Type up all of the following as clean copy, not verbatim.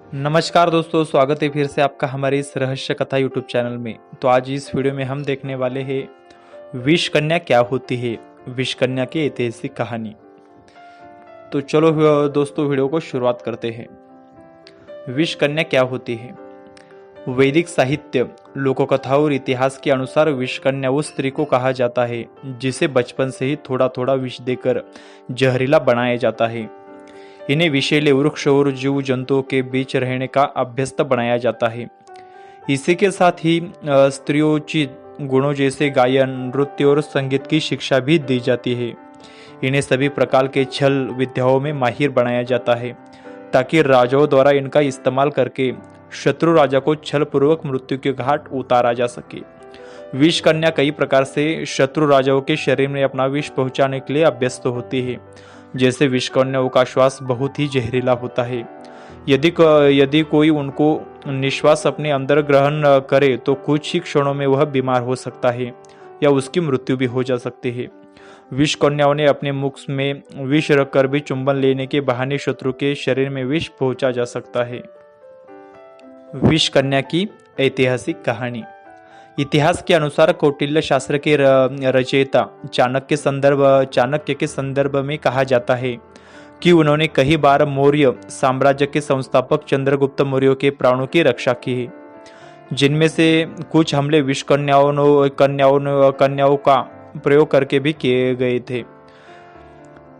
नमस्कार दोस्तों, स्वागत है फिर से आपका हमारे इस रहस्य कथा यूट्यूब चैनल में। तो आज इस वीडियो में हम देखने वाले हैं विष कन्या क्या होती है, विष कन्या की ऐतिहासिक कहानी। तो चलो दोस्तों वीडियो को शुरुआत करते हैं। विष कन्या क्या होती है? वैदिक साहित्य, लोककथा और इतिहास के अनुसार विष कन्या उस स्त्री को कहा जाता है जिसे बचपन से ही थोड़ा थोड़ा विष देकर जहरीला बनाया जाता है। इन्हें विषैले वृक्ष और जीव जंतुओं के बीच रहने का अभ्यस्त बनाया जाता है। इसी के साथ ही स्त्रियोचित गुणों जैसे गायन, नृत्य और संगीत की शिक्षा भी दी जाती है। इन्हें सभी प्रकार के छल विद्याओं में माहिर बनाया जाता है ताकि राजाओं द्वारा इनका इस्तेमाल करके शत्रु राजा को छल पूर्वक मृत्यु के घाट उतारा जा सके। विष कन्या कई प्रकार से शत्रु राजाओं के शरीर में अपना विष पहुंचाने के लिए अभ्यस्त होती है। जैसे विष कन्याओं का श्वास बहुत ही जहरीला होता है। यदि कोई उनको निश्वास अपने अंदर ग्रहण करे तो कुछ ही क्षणों में वह बीमार हो सकता है या उसकी मृत्यु भी हो जा सकती है। विष कन्याओं ने अपने मुख में विष रखकर भी चुंबन लेने के बहाने शत्रु के शरीर में विष पहुंचा जा सकता है। विष कन्या की ऐतिहासिक कहानी। इतिहास के अनुसार कौटिल्य शास्त्र के रचयिता चाणक्य के संदर्भ में कहा जाता है कि उन्होंने कई बार मौर्य साम्राज्य के संस्थापक चंद्रगुप्त मौर्य के प्राणों की रक्षा की है, जिनमें से कुछ हमले विष कन्याओं का प्रयोग करके भी किए गए थे।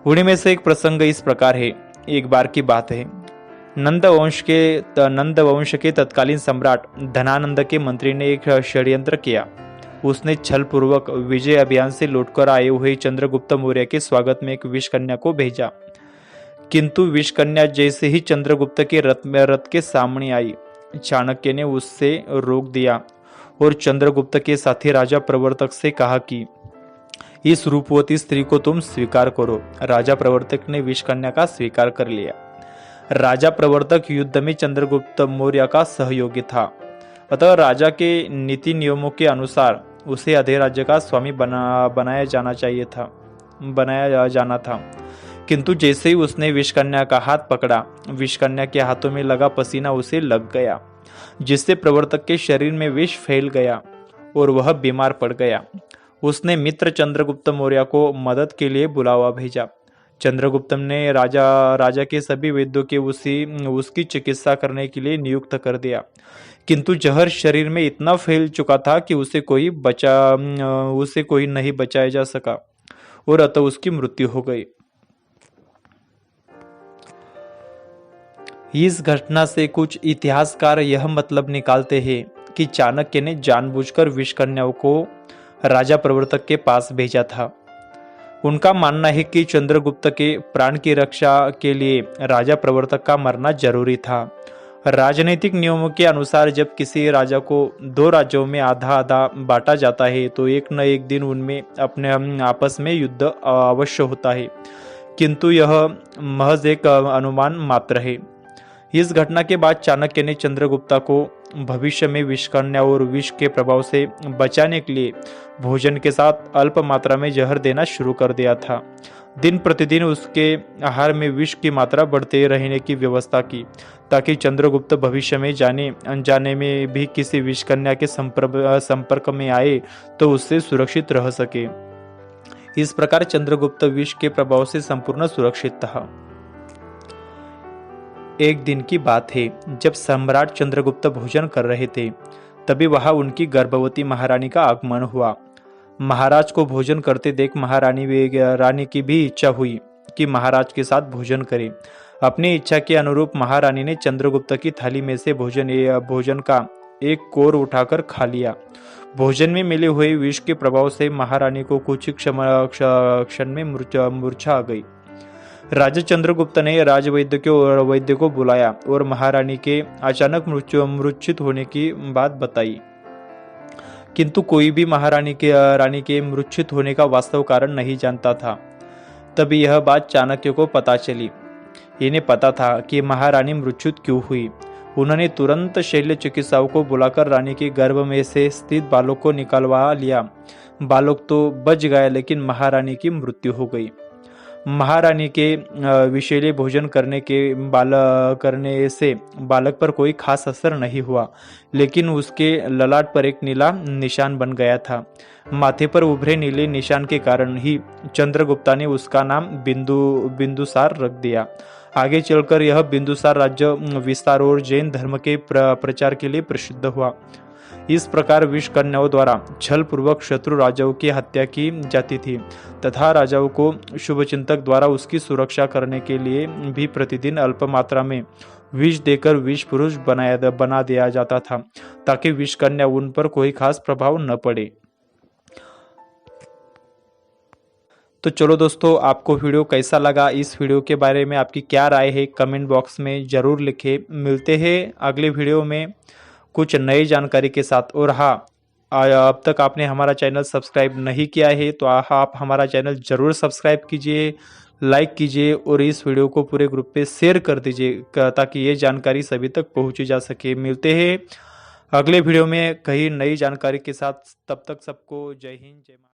उन्हीं में से एक प्रसंग इस प्रकार है। एक बार की बात है, नंद वंश के तत्कालीन सम्राट धनानंद के मंत्री ने एक षड्यंत्र किया। उसने छल पूर्वक विजय अभियान से लौटकर आए हुए चंद्रगुप्त मौर्य के स्वागत में एक विष कन्या को भेजा। किंतु विष कन्या जैसे ही चंद्रगुप्त के रथ के सामने आई, चाणक्य ने उससे रोक दिया और चंद्रगुप्त के साथी राजा प्रवर्तक से कहा कि इस रूपवती स्त्री को तुम स्वीकार करो। राजा प्रवर्तक ने विष कन्या का स्वीकार कर लिया। राजा प्रवर्तक युद्ध में चंद्रगुप्त मौर्य का सहयोगी था, अतः राजा के नीति नियमों के अनुसार उसे अधिराज्य का स्वामी बनाया जाना था। किंतु जैसे ही उसने विष कन्या का हाथ पकड़ा, विष कन्या के हाथों में लगा पसीना उसे लग गया, जिससे प्रवर्तक के शरीर में विष फैल गया और वह बीमार पड़ गया। उसने मित्र चंद्रगुप्त मौर्य को मदद के लिए बुलावा भेजा। चंद्रगुप्त ने राजा के सभी वैद्यों के उसकी चिकित्सा करने के लिए नियुक्त कर दिया, किंतु जहर शरीर में इतना फैल चुका था कि उसे कोई नहीं बचाया जा सका और अतः उसकी मृत्यु हो गई। इस घटना से कुछ इतिहासकार यह मतलब निकालते हैं कि चाणक्य ने जानबूझकर विष कन्याओं को राजा प्रवर्तक के पास भेजा था। उनका मानना है कि चंद्रगुप्त के प्राण की रक्षा के लिए राजा प्रवर्तक का मरना जरूरी था। राजनीतिक नियमों के अनुसार जब किसी राजा को दो राज्यों में आधा आधा बांटा जाता है तो एक न एक दिन उनमें अपने आपस में युद्ध अवश्य होता है, किंतु यह महज एक अनुमान मात्र है। इस घटना के बाद चाणक्य ने चंद्रगुप्ता को भविष्य में विष कन्या और विष के प्रभाव से बचाने के लिए भोजन के साथ अल्प मात्रा में जहर देना शुरू कर दिया था। दिन प्रतिदिन उसके आहार में विष की मात्रा बढ़ते रहने की व्यवस्था की, ताकि चंद्रगुप्त भविष्य में जाने अनजाने में भी किसी विष कन्या के संपर्क में आए तो उससे सुरक्षित रह सके। इस प्रकार चंद्रगुप्त विष के प्रभाव से संपूर्ण सुरक्षित था। एक दिन की बात है, जब सम्राट चंद्रगुप्त भोजन कर रहे थे, तभी वहां उनकी गर्भवती महारानी का आगमन हुआ। महाराज को भोजन करते देख रानी की भी इच्छा हुई कि महाराज के साथ भोजन करे। अपनी इच्छा के अनुरूप महारानी ने चंद्रगुप्त की थाली में से भोजन का एक कोर उठाकर खा लिया। भोजन में मिले हुए विष के प्रभाव से महारानी को कुछ क्षण में मूर्छा आ गई। राजा चंद्रगुप्त ने वैद्य को बुलाया और महारानी के अचानक मूर्छित होने की बात बताई, किंतु कोई भी रानी के मूर्छित होने का वास्तव कारण नहीं जानता था। तभी यह बात चाणक्य को पता चली। इन्हें पता था कि महारानी मूर्छित क्यों हुई। उन्होंने तुरंत शल्य चिकित्सकों को बुलाकर रानी के गर्भ में से स्थित बालक को निकलवा लिया। बालक तो बच गया, लेकिन महारानी की मृत्यु हो गई। महारानी के विषैले भोजन करने से बालक पर कोई खास असर नहीं हुआ, लेकिन उसके ललाट पर एक नीला निशान बन गया था। माथे पर उभरे नीले निशान के कारण ही चंद्रगुप्ता ने उसका नाम बिंदुसार रख दिया। आगे चलकर यह बिंदुसार राज्य विस्तार और जैन धर्म के प्रचार के लिए प्रसिद्ध हुआ। इस प्रकार विष कन्याओं द्वारा छल पूर्वक शत्रु राजाओं की हत्या की जाती थी तथा राजाओं को शुभचिंतक द्वारा उसकी सुरक्षा करने के लिए भी प्रतिदिन अल्प मात्रा में विष देकर विष पुरुष बना दिया जाता था, ताकि विष कन्या उन पर कोई खास प्रभाव न पड़े। तो चलो दोस्तों, आपको वीडियो कैसा लगा, इस वीडियो के बारे में आपकी क्या राय है, कमेंट बॉक्स में ज़रूर लिखें। मिलते हैं अगले वीडियो में कुछ नई जानकारी के साथ। और हाँ, अब तक आपने हमारा चैनल सब्सक्राइब नहीं किया है तो आप हमारा चैनल ज़रूर सब्सक्राइब कीजिए, लाइक कीजिए और इस वीडियो को पूरे ग्रुप पे शेयर कर दीजिए, ताकि ये जानकारी सभी तक पहुँची जा सके। मिलते हैं अगले वीडियो में कहीं नई जानकारी के साथ। तब तक सबको जय हिंद, जय भारत।